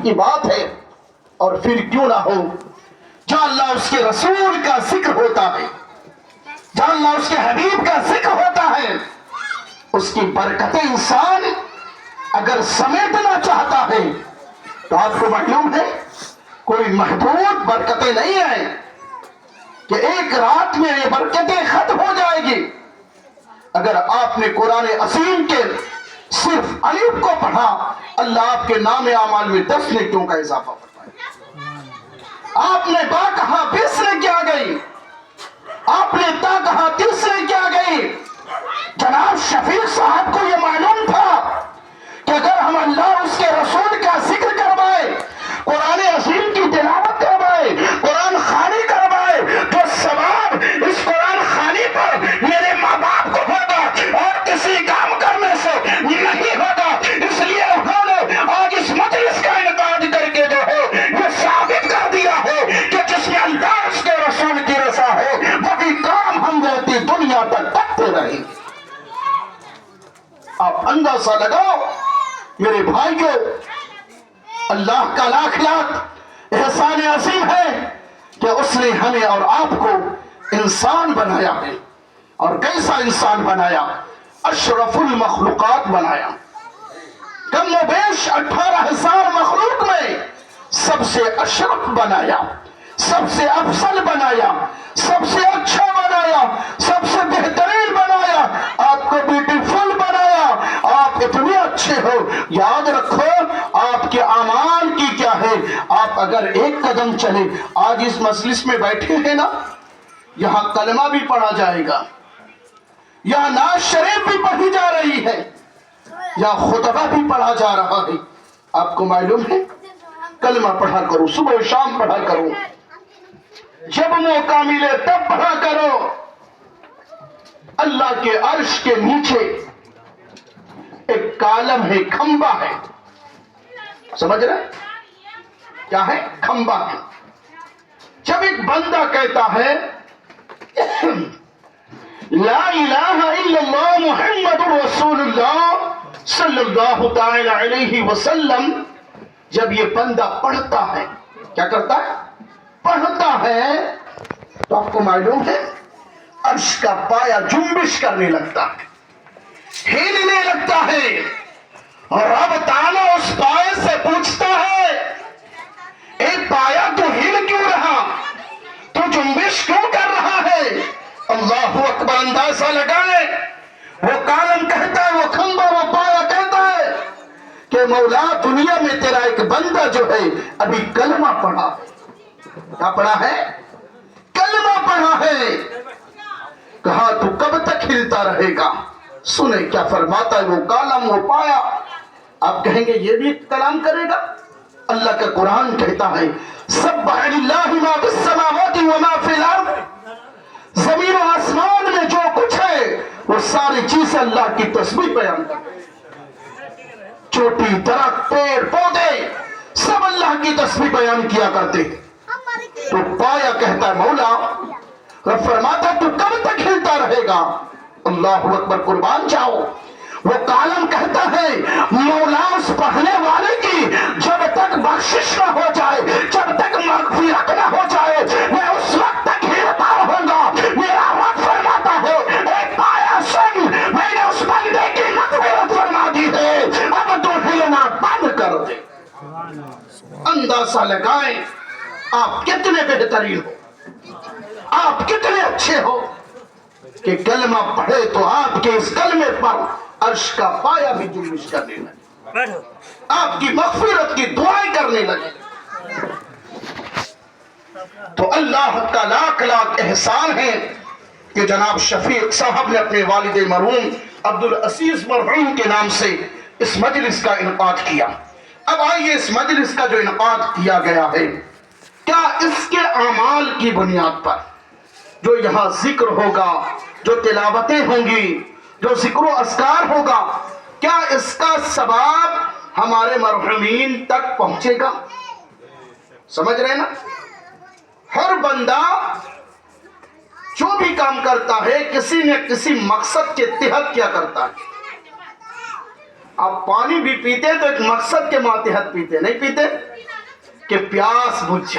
کی بات ہے، اور پھر کیوں نہ ہو جہاں اللہ اس کے رسول کا ذکر ہوتا ہے، جہاں اللہ اس کے حبیب کا ذکر ہوتا ہے، اس کی برکتیں انسان اگر سمیٹنا چاہتا ہے تو آپ کو معلوم ہے کوئی محدود برکتیں نہیں ہیں کہ ایک رات میں یہ برکتیں ختم ہو جائے گی۔ اگر آپ نے قرآن عظیم کے صرف الف کو پڑھا، اللہ آپ کے نام اعمال میں 10 نیکیوں کا اضافہ فرمائے۔ آپ نے با کہا 20 نیکی آ گئی، آپ نے تا کہا 30 نیکی آ گئی۔ جناب شفیق صاحب کو یہ معلوم تھا کہ اگر ہم اللہ اس کے رسول کا ذکر کروائے، قرآن عظیم کی تلاوت کروائے، قرآن خوانی کروائے، تو ثواب اس قرآن خوانی پر میرے ماں باپ کو ہوگا اور کسی کام کرنے سے نہیں ہوگا۔ اس لیے انہوں نے آج اس مجلس کا انعقاد کر کے جو ہے یہ ثابت کر دیا ہے کہ جس میں اللہ اس کے رسول کی رضا ہے وہی کام ہم رہتی دنیا تک کرتے رہیں۔ آپ اندازہ لگاؤ میرے بھائیوں، اللہ کا لاکھ لاکھ احسان عظیم ہے کہ اس نے ہمیں اور آپ کو انسان بنایا ہے، اور کیسا انسان بنایا؟ اشرف المخلوقات بنایا۔ کم و بیش 18,000 مخلوق میں سب سے اشرف بنایا، سب سے افضل بنایا، سب سے اچھا بنایا، سب سے بہترین بنایا، آپ کو بیوٹیفل بنایا۔ آپ اتنے اچھے ہو، یاد رکھو آپ کے اعمال کی کیا ہے۔ آپ اگر ایک قدم چلے، آج اس مجلس میں بیٹھے ہیں نا، یہاں کلمہ بھی پڑھا جائے گا، یہاں نعت شریف بھی پڑھی جا رہی ہے، یہاں خطبہ بھی پڑھا جا رہا ہے۔ آپ کو معلوم ہے کلمہ پڑھا کرو، صبح و شام پڑھا کرو، جب موقع ملے تب پڑھا کرو۔ اللہ کے عرش کے نیچے ایک کالم ہے، کھمبا ہے، سمجھ رہے کیا ہے؟ کھمبا ہے۔ جب ایک بندہ کہتا ہے لا الہ الا اللہ محمد رسول اللہ صلی اللہ تعالی علیہ وسلم، جب یہ بندہ پڑھتا ہے، کیا کرتا ہے؟ پڑھتا ہے، تو آپ کو معلوم ہے عرش کا پایا جنبش کرنے لگتا ہے، ہلنے لگتا ہے، اور رب تعالیٰ اس پائے سے پوچھتا ہے اے پایا تو ہل کیوں رہا، تو جنبش کیوں کر رہا ہے؟ اللہ اکبر، اندازہ لگائے۔ وہ کالم کہتا ہے، وہ کھمبا، وہ پایا کہتا ہے کہ مولا دنیا میں تیرا ایک بندہ جو ہے ابھی کلمہ پڑھا ہے۔ کیا پڑھا ہے؟ کلمہ پڑھا ہے۔ کہا تو کب تک ہلتا رہے گا؟ سنیں کیا فرماتا ہے وہ کالم، وہ پایا۔ آپ کہیں گے یہ بھی کلام کرے گا؟ اللہ کا قرآن کہتا ہے سبح للہ ما فی السماوات وما فی الارض، زمین و آسمان میں جو کچھ ہے وہ ساری چیزیں اللہ کی تسبیح بیان کرتے ہیں۔ چوٹی، درخت، پیڑ، پودے سب اللہ کی تسبیح بیان کیا کرتے ہیں۔ تو پایا کہتا ہے مولا، رب فرماتا تو کب تک ہلتا رہے گا؟ اللہ اکبر، قربان جاؤ۔ وہ کالم کہتا ہے مولا اس پڑھنے والے کی جب تک بخشش نہ ہو جائے، جب تک مغفرت نہ ہو جائے، میں اس وقت تک ہلتا رہوں گا۔ میرا رب فرماتا ہے اے پایا سن، میں نے اس بندے کی مغفرت فرما دی ہے، اب تو ہلنا بند کر دے۔ اندازہ لگائیں آپ کتنے بہترین ہو، آپ کتنے اچھے ہو کہ کلمہ پڑھے تو آپ کے اس کلمے پر عرش کا پایا بھی جنبش کرنے لگے، آپ کی مغفرت کی دعائیں کرنے لگے۔ تو اللہ کا لاکھ لاکھ احسان ہے کہ جناب شفیق صاحب نے اپنے والد مرحوم عبدالعزیز مرحوم کے نام سے اس مجلس کا انعقاد کیا۔ اب آئیے اس مجلس کا جو انعقاد کیا گیا ہے، کیا اس کے اعمال کی بنیاد پر جو یہاں ذکر ہوگا، جو تلاوتیں ہوں گی، جو ذکر و اذکار ہوگا، کیا اس کا ثواب ہمارے مرحومین تک پہنچے گا؟ سمجھ رہے نا؟ ہر بندہ جو بھی کام کرتا ہے کسی نہ کسی مقصد کے تحت کیا کرتا ہے۔ آپ پانی بھی پیتے تو ایک مقصد کے ماتحت پیتے، نہیں پیتے کہ پیاس بجھ جائے۔